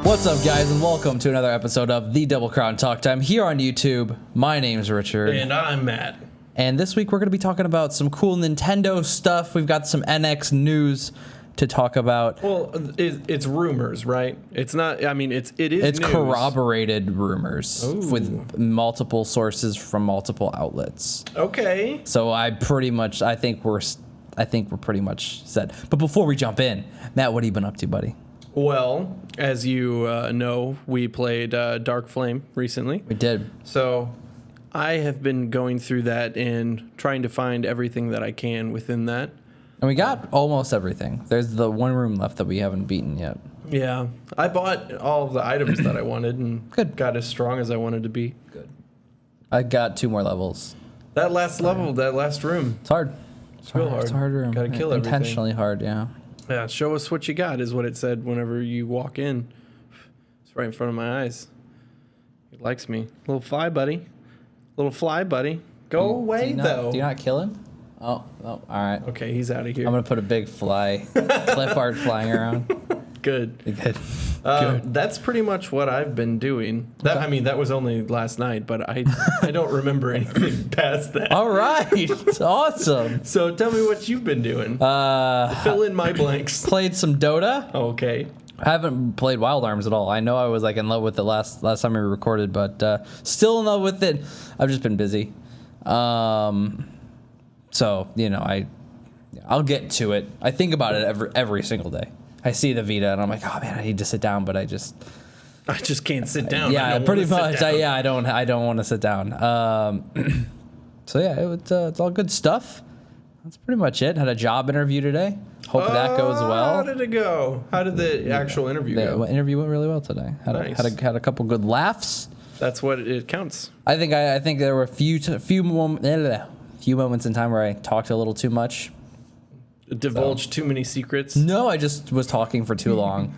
What's up, guys, and welcome to another episode of the Double Crown Talk Time here on YouTube. My name's Richard. And I'm Matt. And this week we're going to be talking about some cool Nintendo stuff. We've got some NX news to talk about. Well, it's rumors, right? It's not, I mean, it is It's news. corroborated rumors Ooh. with multiple sources from multiple outlets. Okay. So I think we're pretty much set. But before we jump in, Matt, what have you been up to, buddy? Well, as you know, we played Dark Flame recently. We did. So I have been going through that and trying to find everything that I can within that. And we got almost everything. There's the one room left that we haven't beaten yet. Yeah. I bought all the items that I wanted and Good. got as strong as I wanted to be. Good. I got 2 more levels. That last level, that last room. It's hard. It's real hard. It's a hard room. Gotta kill everything. Intentionally hard, yeah. Yeah, show us what you got is what it said whenever you walk in. It's right in front of my eyes. He likes me. Little fly buddy. Little fly buddy. Go away, though. Do you not kill him? Oh, all right. Okay, he's out of here. I'm going to put a big fly, clip art flying around. Good. Good. That's pretty much what I've been doing. That I mean, that was only last night, but I don't remember anything past that. All right. Awesome. So tell me what you've been doing. Fill in my blanks. Played some Dota. Okay. I haven't played Wild Arms at all. I know I was like in love with it last time we recorded, but still in love with it. I've just been busy. So, you know, I'll get to it. I think about it every single day. I see the Vita and I'm like, oh man, I need to sit down, but I just can't sit down. yeah, pretty much. I don't want to sit down. So yeah, it's all good stuff. That's pretty much it. Had a job interview today. Hope that goes well. How did it go? How did the actual interview go? The interview went really well today. Nice. Had a couple good laughs. That's what it counts. I think there were a few moments in time where I talked a little too much. Divulged too many secrets. No, I just was talking for too long.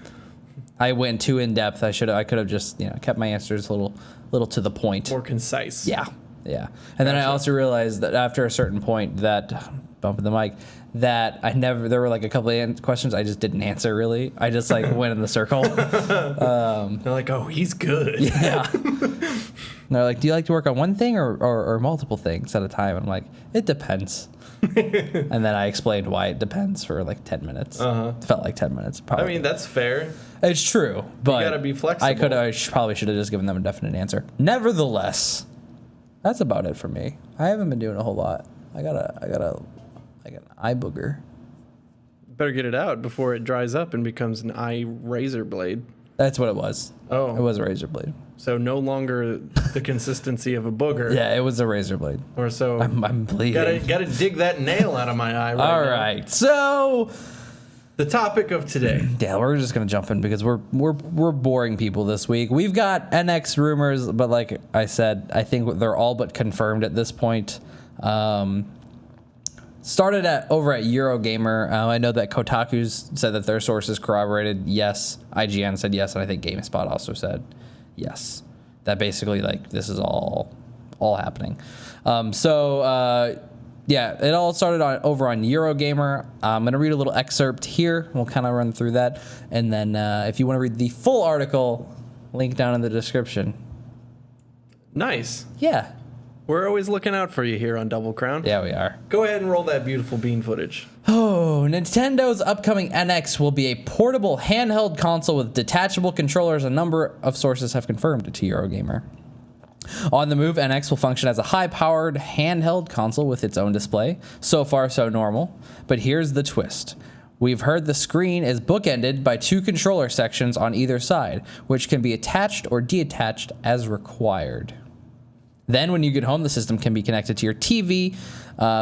I went too in depth. I could have just kept my answers a little to the point. More concise. Yeah. And then I also realized that after a certain point, that bumping the mic, that there were like a couple of questions I just didn't answer really. I just like went in the circle. They're like, oh, he's good. Yeah. And they're like, do you like to work on one thing or multiple things at a time? And I'm like, it depends. And then I explained why it depends for like 10 minutes. It felt like 10 minutes. Probably. I mean, that's fair. It's true, but you gotta be flexible. I probably should have just given them a definite answer. Nevertheless, that's about it for me. I haven't been doing a whole lot. I got an eye booger. Better get it out before it dries up and becomes an eye razor blade. That's what it was. Oh. It was a razor blade. So no longer the consistency of a booger. Yeah, it was a razor blade. Or so. I'm bleeding. Gotta dig that nail out of my eye right All now. right, so The topic of today. yeah, we're just gonna jump in because we're boring people this week. We've got NX rumors, but like I said, I think they're all but confirmed at this point. Started over at Eurogamer. I know that Kotaku's said that their sources corroborated yes. IGN said yes, and I think GameSpot also said yes. That basically like this is all happening. Yeah, it all started over on Eurogamer. I'm going to read a little excerpt here. We'll kind of run through that. And then if you want to read the full article, link down in the description. Nice. Yeah. We're always looking out for you here on Double Crown. Yeah, we are. Go ahead and roll that beautiful bean footage. Oh, Nintendo's upcoming NX will be a portable handheld console with detachable controllers. A number of sources have confirmed it to Eurogamer. On the move, NX will function as a high-powered handheld console with its own display. So far, so normal. But here's the twist. We've heard the screen is bookended by 2 controller sections on either side, which can be attached or detached as required. Then when you get home, the system can be connected to your TV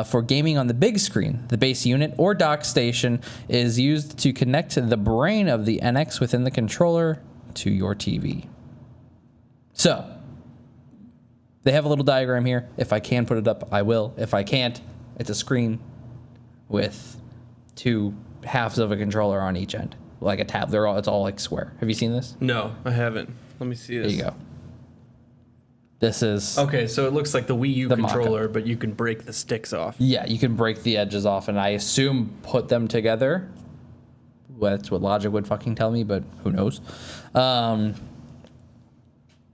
for gaming on the big screen. The base unit or dock station is used to connect the brain of the NX within the controller to your TV. So, they have a little diagram here. If I can put it up, I will. If I can't, it's a screen with 2 halves of a controller on each end. Like a tab. It's all like square. Have you seen this? No, I haven't. Let me see this. There you go. This is... Okay, so it looks like the Wii U the controller, mock-up. but you can break the sticks off. Yeah, you can break the edges off and I assume put them together. That's what logic would fucking tell me, but who knows?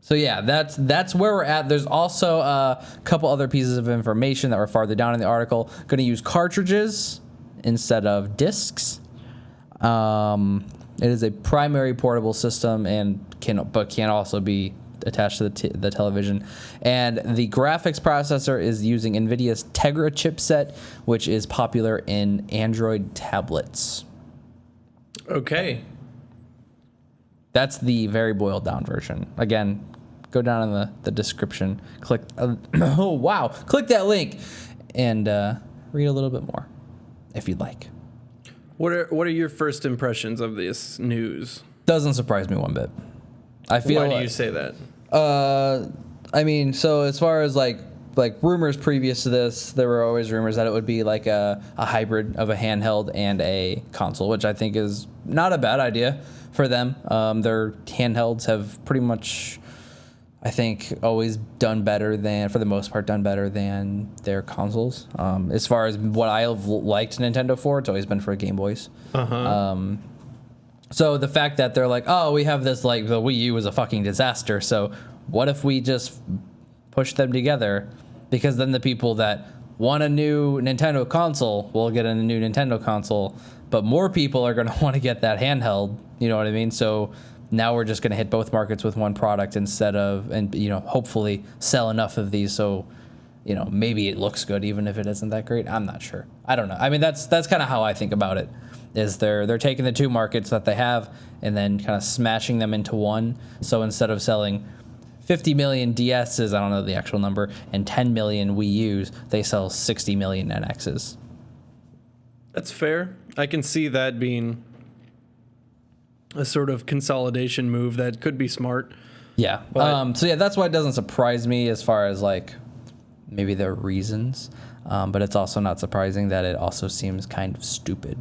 So yeah, that's where we're at. There's also a couple other pieces of information that were farther down in the article. Going to use cartridges instead of discs. It is a primary portable system and can also be attached to the television. And the graphics processor is using NVIDIA's Tegra chipset, which is popular in Android tablets. Okay. That's the very boiled down version. Again, go down in the description. Click. Oh wow! Click that link and read a little bit more, if you'd like. What are your first impressions of this news? Doesn't surprise me one bit. I feel. Why do you say that? I mean, so as far as like rumors previous to this, there were always rumors that it would be like a hybrid of a handheld and a console, which I think is not a bad idea for them. Their handhelds have pretty much, I think, always done better than, for the most part, done better than their consoles. As far as what I've liked Nintendo for, it's always been for Game Boys. So the fact that they're like, oh, we have this, like, the Wii U was a fucking disaster, so what if we just push them together? Because then the people that want a new Nintendo console will get a new Nintendo console, but more people are going to want to get that handheld, you know what I mean? So now we're just going to hit both markets with one product instead of, and, you know, hopefully sell enough of these so, you know, maybe it looks good even if it isn't that great. I'm not sure. I don't know. I mean, that's kind of how I think about it. Is they're taking the two markets that they have and then kind of smashing them into one. So instead of selling 50 million DSs, I don't know the actual number, and 10 million Wii U's, they sell 60 million NXs. That's fair. I can see that being a sort of consolidation move that could be smart. Yeah. So yeah, that's why it doesn't surprise me as far as like maybe their reasons. But it's also not surprising that it also seems kind of stupid.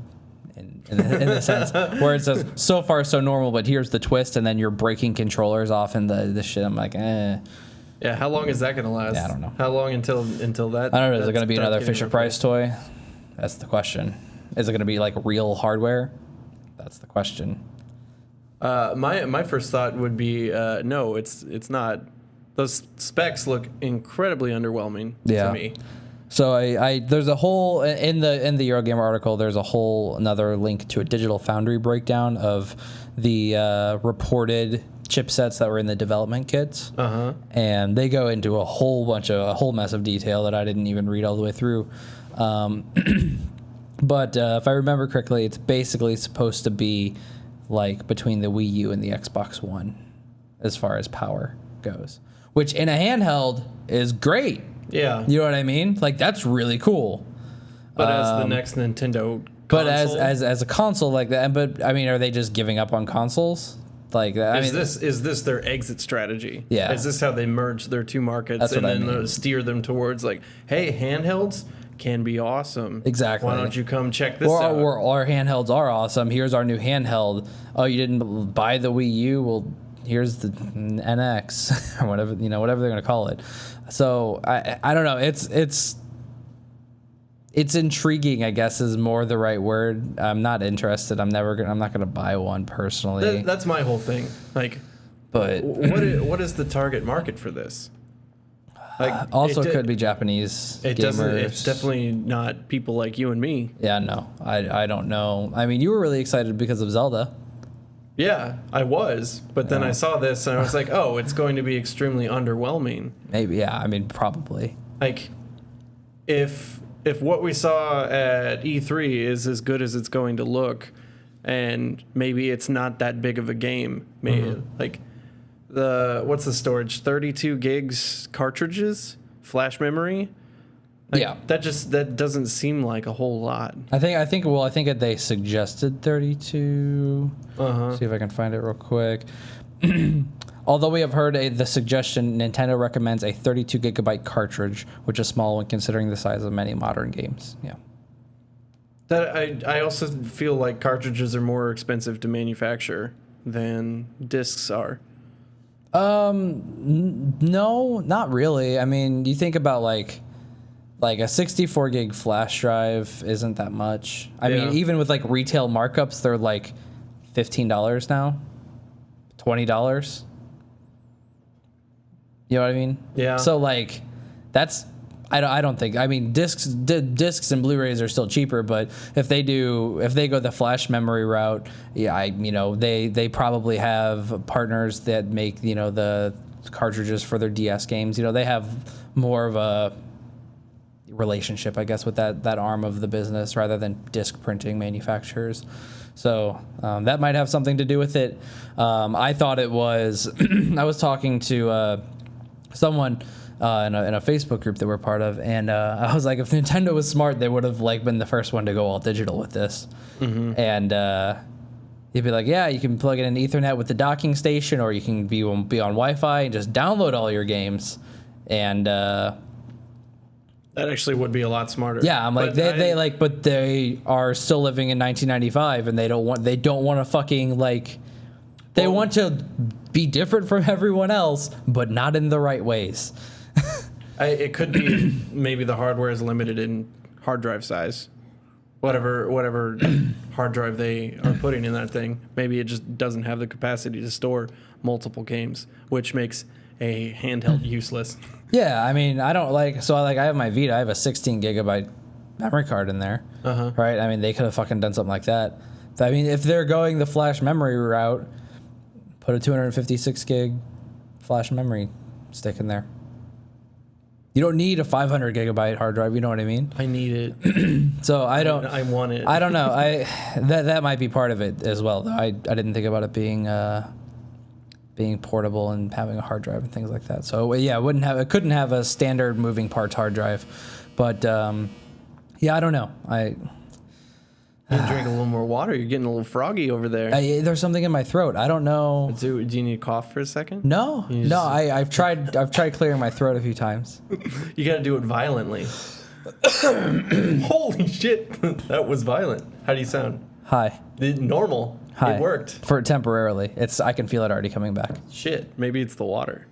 In the sense where it says so far so normal, but here's the twist, and then you're breaking controllers off and the shit. I'm like, Yeah, how long is that gonna last? Yeah, I don't know. How long until that? I don't know. Is it gonna be another Fisher Price toy? That's the question. Is it gonna be like real hardware? That's the question. My first thought would be no, it's not. Those specs look incredibly underwhelming to me. So I there's a whole in the Eurogamer article. There's a whole another link to a Digital Foundry breakdown of the reported chipsets that were in the development kits, and they go into a whole mess of detail that I didn't even read all the way through. But if I remember correctly, it's basically supposed to be like between the Wii U and the Xbox One, as far as power goes, which in a handheld is great. Yeah, you know what I mean? Like that's really cool. But as the next Nintendo console? But as a console like that, but I mean, are they just giving up on consoles? Like that? Is this their exit strategy? Yeah. Is this how they merge their two markets That's and what I then mean. steer them towards like, hey, handhelds can be awesome. Exactly. Why don't you come check this out? Or our handhelds are awesome. Here's our new handheld. Oh, you didn't buy the Wii U? Well, here's the NX or whatever they're gonna call it. So I don't know. It's intriguing, I guess, is more the right word. I'm not interested. I'm not gonna buy one personally. That's my whole thing. Like, but what is the target market for this? Like, also could be Japanese gamers. It's definitely not people like you and me. Yeah, no, I don't know. I mean, you were really excited because of Zelda. Yeah, I was, but then I saw this and I was like, oh, it's going to be extremely underwhelming. Maybe, yeah. I mean, probably. Like, if what we saw at E3 is as good as it's going to look, and maybe it's not that big of a game, maybe like what's the storage? 32 gigs cartridges, flash memory. Like, yeah, that doesn't seem like a whole lot. I think they suggested 32. See if I can find it real quick. Although we have heard the suggestion, Nintendo recommends a 32 gigabyte cartridge, which is small when considering the size of many modern games. Yeah. That I also feel like cartridges are more expensive to manufacture than discs are. No, not really. I mean, you think about like Like a 64 gig flash drive isn't that much. I Yeah. mean, even with like retail markups, they're like $15 now, $20. You know what I mean? Yeah. So like, that's I don't think. I mean, discs and Blu-rays are still cheaper, but if they go the flash memory route, yeah, they probably have partners that make the cartridges for their DS games. They have more of a relationship, I guess, with that arm of the business rather than disc printing manufacturers. So that might have something to do with it. I thought it was. I was talking to someone in a Facebook group that we're part of, and I was like, if Nintendo was smart, they would have been the first one to go all digital with this. Mm-hmm. And you'd be like, yeah, you can plug it in Ethernet with the docking station, or you can be on Wi-Fi and just download all your games. And that actually would be a lot smarter. yeah, I'm like, but they are still living in 1995, and they don't want to fucking they want to be different from everyone else, but not in the right ways. It could be maybe the hardware is limited in hard drive size. Whatever hard drive they are putting in that thing, maybe it just doesn't have the capacity to store multiple games, which makes a handheld useless. Yeah, I mean, I don't I have my Vita. I have a 16 gigabyte memory card in there, right? I mean, they could have fucking done something like that. I mean, if they're going the flash memory route, put a 256 gig flash memory stick in there. You don't need a 500 gigabyte hard drive. You know what I mean? I need it. So I want it. I don't know. That might be part of it as well. I didn't think about it being portable and having a hard drive and things like that. So yeah, it couldn't have a standard moving parts hard drive. But yeah, I don't know. You drink a little more water. You're getting a little froggy over there. There's something in my throat. I don't know. Do you need to cough for a second? No, I've tried clearing my throat a few times. You got to do it violently. Holy shit, that was violent. How do you sound? Hi. Normal. Hi. It worked. For temporarily. I can feel it already coming back. Shit, maybe it's the water.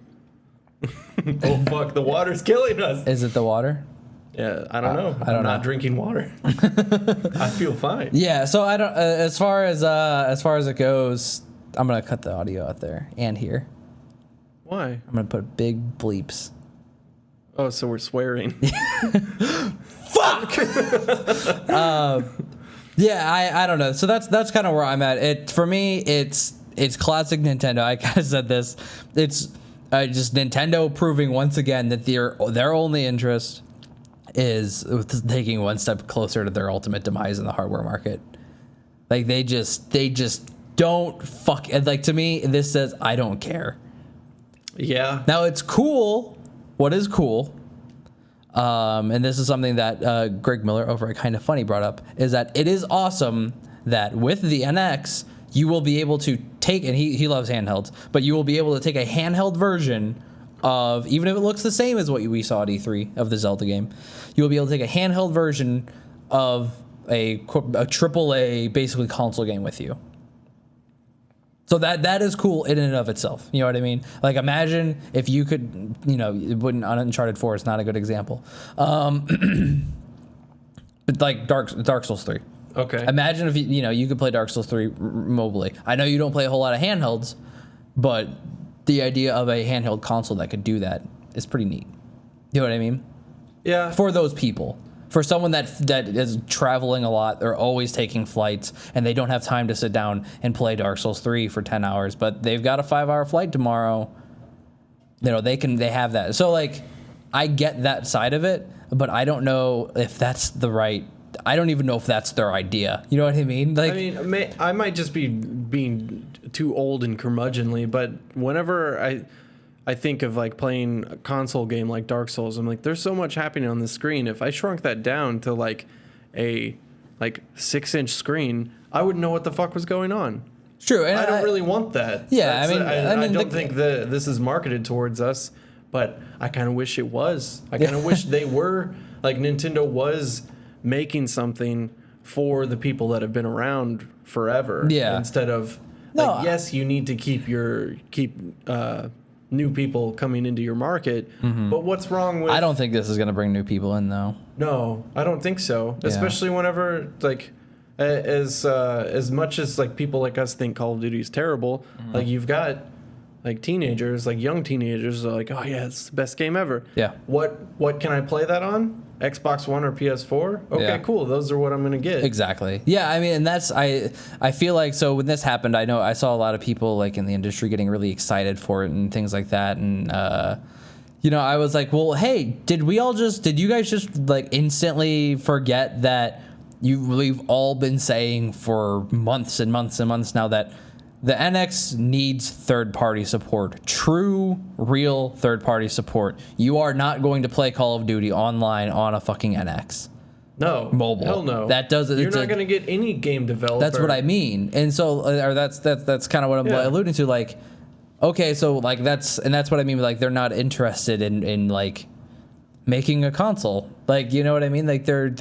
Oh fuck, the water's killing us. Is it the water? Yeah, I don't know. I'm not drinking water. I feel fine. Yeah, so I don't. As far as it goes, I'm gonna cut the audio out there and here. Why? I'm gonna put big bleeps. Oh, so we're swearing. Fuck. Yeah, I don't know. So that's kind of where I'm at. For me, it's classic Nintendo. I kind of said this. It's just Nintendo proving once again that their only interest is taking one step closer to their ultimate demise in the hardware market. Like they just don't fuck. To me, this says I don't care. Yeah. Now it's cool. What is cool? And this is something that Greg Miller over at Kind of Funny brought up, is that it is awesome that with the NX you will be able to take, and he loves handhelds, but you will be able to take a handheld version of, even if it looks the same as what we saw at E3 of the Zelda game, you will be able to take a handheld version of a AAA basically console game with you. So that is cool in and of itself. You know what I mean? Like imagine if you could, it wouldn't, Uncharted 4 is not a good example. But like Dark Souls 3. Okay. Imagine if you could play Dark Souls 3 mobily. I know you don't play a whole lot of handhelds, but the idea of a handheld console that could do that is pretty neat. You know what I mean? Yeah. For those people. For someone that is traveling a lot, they're always taking flights, and they don't have time to sit down and play Dark Souls 3 for 10 hours, but they've got a 5-hour flight tomorrow. They have that. So I get that side of it, but I don't know if that's I don't even know if that's their idea. You know what I mean? I might just be being too old and curmudgeonly, but whenever I think of playing a console game like Dark Souls, I'm like, there's so much happening on the screen. If I shrunk that down to a 6-inch screen, I wouldn't know what the fuck was going on. True, and I don't really want that. Yeah, I don't think that this is marketed towards us, but I kind of wish it was. I kind of wish they were, Nintendo was making something for the people that have been around forever. Yeah. Instead of yes, you need to keep new people coming into your market. But what's wrong with? I don't think this is going to bring new people in, though. No, I don't think so. Yeah. Especially whenever like as much as like people like us think Call of Duty is terrible, like you've got like teenagers, like young teenagers are like, oh yeah, it's the best game ever. Yeah. What can I play that on? Xbox One or PS4? Okay, Yeah. cool. Those are what I'm gonna get. Exactly. Yeah, I mean, and that's I feel like, so when this happened, I know I saw a lot of people like in the industry getting really excited for it and things like that, and you know, I was like, well, hey, did you guys just like instantly forget that we've all been saying for months and months and months now that the NX needs third-party support, true, real third-party support. You are not going to play Call of Duty online on a fucking NX. No. Mobile. Hell no. That doesn't. You're not going to get any game developer. That's what I mean. And so, or that's kind of what I'm Yeah. alluding to. Like, okay, so like that's what I mean. Like, they're not interested in like making a console. Like, you know what I mean? Like, they're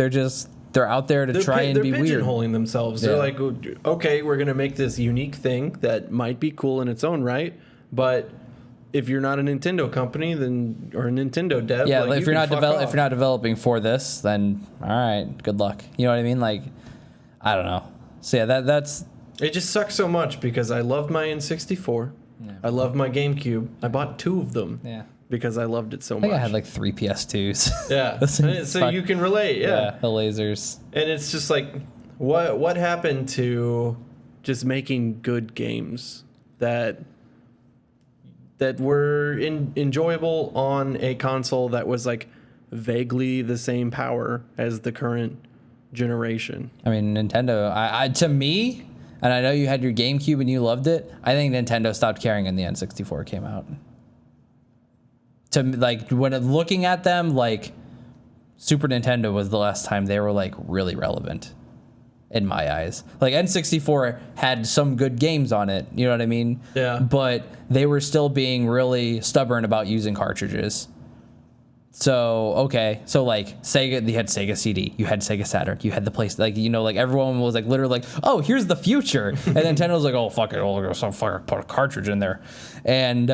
out there to try and be weird. They're pigeonholing themselves. Yeah. They're like, okay, we're going to make this unique thing that might be cool in its own right, but if you're not a Nintendo company, then or a Nintendo dev, Yeah, like, like, you if you're can not fuck off. developing for this, then all right, good luck. You know what I mean? Like, I don't know. So yeah, that's It just sucks so much because I loved my N64. I love my GameCube. I bought 2 of them. yeah. Because I loved it so I think much. I had like 3 PS2s. Yeah. So you can relate, yeah. The lasers. And it's just like, what happened to just making good games that were enjoyable on a console that was like vaguely the same power as the current generation? I mean, Nintendo. I to me, and I know you had your GameCube and you loved it. I think Nintendo stopped caring when the N64 came out. To like when looking at them, like Super Nintendo was the last time they were like really relevant in my eyes. Like N64 had some good games on it, you know what I mean? Yeah. But they were still being really stubborn about using cartridges. So, okay. So like Sega, you had Sega CD, you had Sega Saturn, you had the place, like, you know, like everyone was like literally like, oh, here's the future. And Nintendo was like, oh, fuck it. Oh, some fucking put a cartridge in there. And,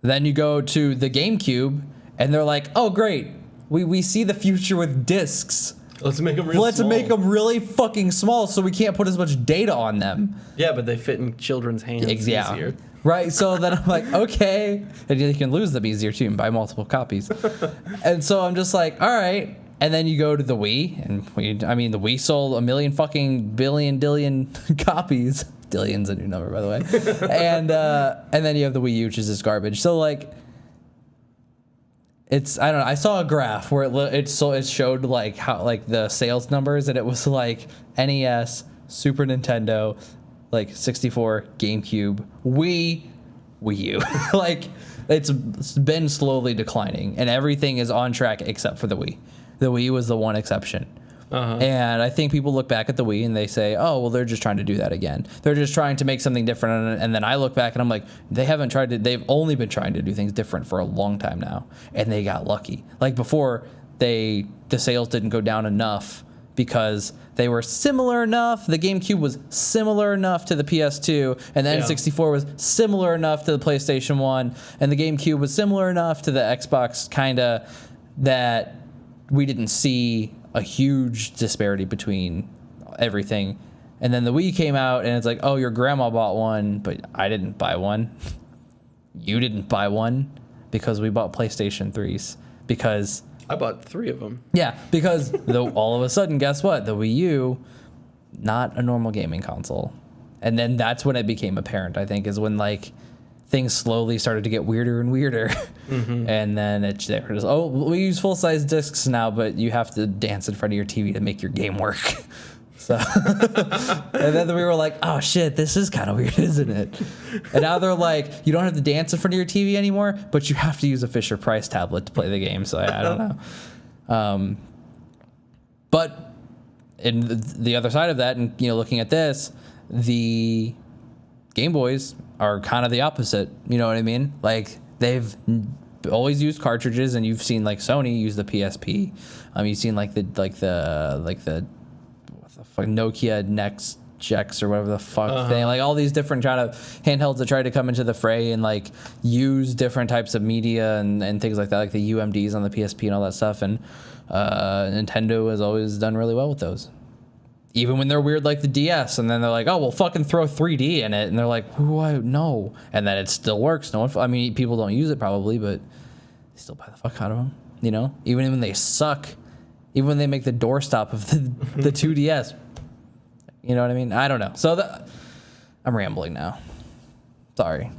then you go to the GameCube, and they're like, "Oh, great, we see the future with discs. Let's make them real Let's small. make them really fucking small, so we can't put as much data on them." Yeah, but they fit in children's hands easier. Right. So then I'm like, okay, and you can lose them easier too and buy multiple copies. And so I'm just like, all right. And then you go to the Wii, and the Wii sold 1 million fucking billion copies. Dillion's a new number, by the way. And then you have the Wii U, which is just garbage. So like, it's, I don't know. I saw a graph where it showed like how like the sales numbers, and it was like NES, Super Nintendo, like 64, GameCube, Wii U. Like it's been slowly declining, and everything is on track except for the Wii. The Wii was the one exception. And I think people look back at the Wii and they say, oh, well, they're just trying to do that again. They're just trying to make something different. And then I look back and I'm like, they've only been trying to do things different for a long time now. And they got lucky. Like before, the sales didn't go down enough because they were similar enough. The GameCube was similar enough to the PS2, and the N64 was similar enough to the PlayStation 1, and the GameCube was similar enough to the Xbox, kinda, that we didn't see a huge disparity between everything. And then the Wii came out, and it's like, oh, your grandma bought one, but I didn't buy one. You didn't buy one because we bought PlayStation 3s. Because I bought 3 of them. yeah, because all of a sudden, guess what? The Wii U, not a normal gaming console. And then that's when it became apparent, I think, is when like things slowly started to get weirder and weirder. And then they were just, oh, we use full-size discs now, but you have to dance in front of your TV to make your game work. So, and then we were like, oh shit, this is kind of weird, isn't it? And now they're like, you don't have to dance in front of your TV anymore, but you have to use a Fisher-Price tablet to play the game. So I don't know. But in the other side of that, and looking at this, the Game Boys are kind of the opposite. You know what I mean? Like they've always used cartridges, and you've seen like Sony use the PSP. You've seen like the Nokia Next X or whatever the fuck thing. Like all these different kind of handhelds that tried to come into the fray and like use different types of media and things like that, like the UMDs on the PSP and all that stuff. And Nintendo has always done really well with those. Even when they're weird like the DS, and then they're like, oh, we'll fucking throw 3D in it. And they're like, no. And then it still works. No one, I mean, people don't use it probably, but they still buy the fuck out of them. You know, even when they suck, even when they make the doorstop of the 2DS. You know what I mean? I don't know. So I'm rambling now. Sorry.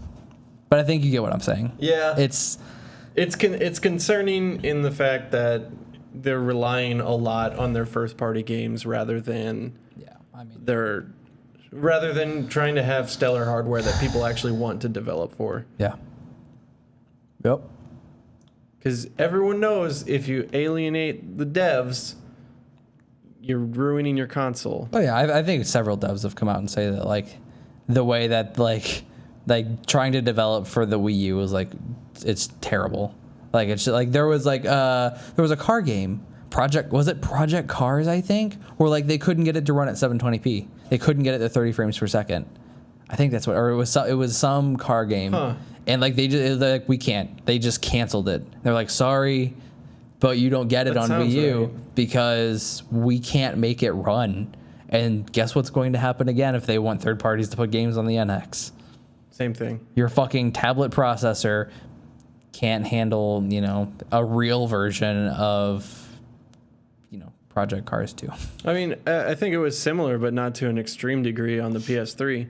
But I think you get what I'm saying. Yeah. It's concerning in the fact that they're relying a lot on their first party games rather than rather than trying to have stellar hardware that people actually want to develop for. Yeah. Yep. Because everyone knows if you alienate the devs, you're ruining your console. Oh yeah, I think several devs have come out and say that like the way that like trying to develop for the Wii U was like it's terrible. Like it's like there was a car game, Project Cars, I think, where like they couldn't get it to run at 720p. They couldn't get it to 30 frames per second. I think that's what, or it was some car game, and like we can't. They just canceled it. They're like, sorry, but you don't get it on Wii U because we can't make it run. And guess what's going to happen again if they want third parties to put games on the NX? Same thing. Your fucking tablet processor can't handle, you know, a real version of, you know, Project Cars 2. I mean, I think it was similar, but not to an extreme degree on the PS3.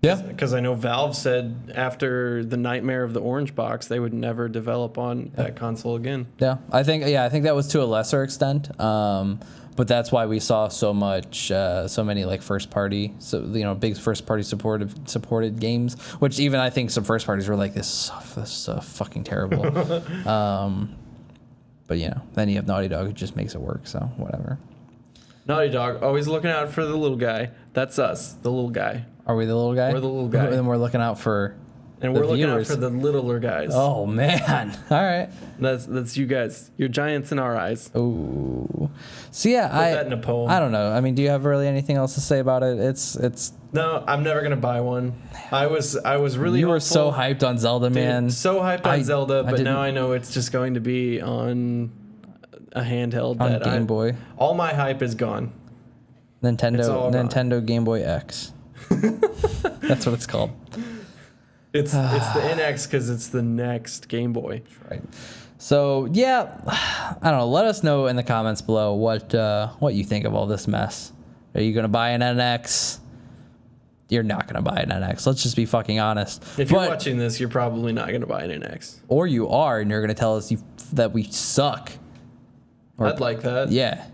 Yeah. Because I know Valve said after the nightmare of the orange box, they would never develop on that console again. Yeah. I think that was to a lesser extent. But that's why we saw so many like first party, big first party supported games, which even I think some first parties were like, this is fucking terrible. But you know, then you have Naughty Dog who just makes it work. So whatever. Naughty Dog, always looking out for the little guy. That's us, the little guy. Are we the little guy? We're the little guy. And we're looking out for And the we're looking viewers. out for the littler guys. Oh man! All right. That's you guys. You're giants in our eyes. Oh. So yeah, Put that in a poem. I don't know. I mean, do you have really anything else to say about it? It's. No, I'm never gonna buy one. I was really. You were hopeful. so hyped on Zelda, man. Dude, so hyped on Zelda, but didn't- now I know it's just going to be on a handheld. On that Game Boy. All my hype is gone. It's all gone. Nintendo Game Boy X. That's what it's called. It's the NX because it's the next Game Boy. Right. So yeah, I don't know. Let us know in the comments below what you think of all this mess. Are you gonna buy an NX? You're not gonna buy an NX. Let's just be fucking honest. If you're watching this, you're probably not gonna buy an NX. Or you are, and you're gonna tell us that we suck. I'd like that. Yeah.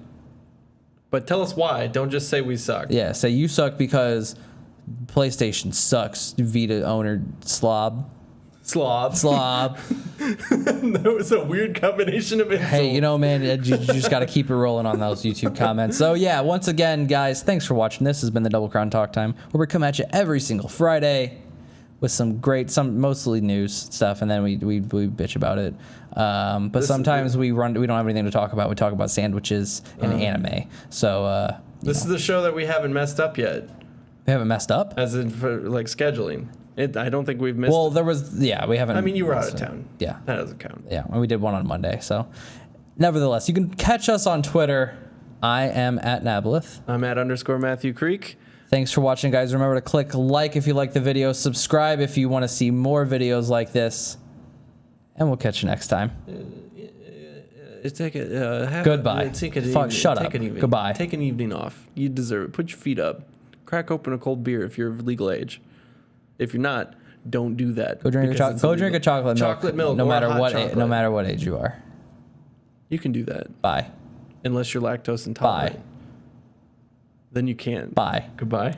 But tell us why. Don't just say we suck. Yeah. Say you suck because PlayStation sucks. Vita owner slob. Slob. That was a weird combination of insults. Hey, you know, man, you just got to keep it rolling on those YouTube comments. So, yeah, once again, guys, thanks for watching. This has been the Double Crown Talk Time, where we come at you every single Friday with some mostly news stuff, and then we bitch about it. But sometimes we don't have anything to talk about. We talk about sandwiches and anime. So, this is the show that we haven't messed up yet. we haven't messed up. As in for like scheduling. I don't think we've missed. Well, we haven't. I mean, you were out of town. Yeah. That doesn't count. Yeah, and we did one on Monday. So, nevertheless, you can catch us on Twitter. I am at Nablith. I'm at _Matthew Creek. Thanks for watching, guys. Remember to click like if you like the video, subscribe if you want to see more videos like this, and we'll catch you next time. Goodbye. Shut up. Goodbye. Take an evening off. You deserve it. Put your feet up. Crack open a cold beer if you're of legal age. If you're not, don't do that. Go drink a chocolate milk. No matter what age you are. You can do that. Bye. Unless you're lactose intolerant. Bye. Then you can't. Bye. Goodbye.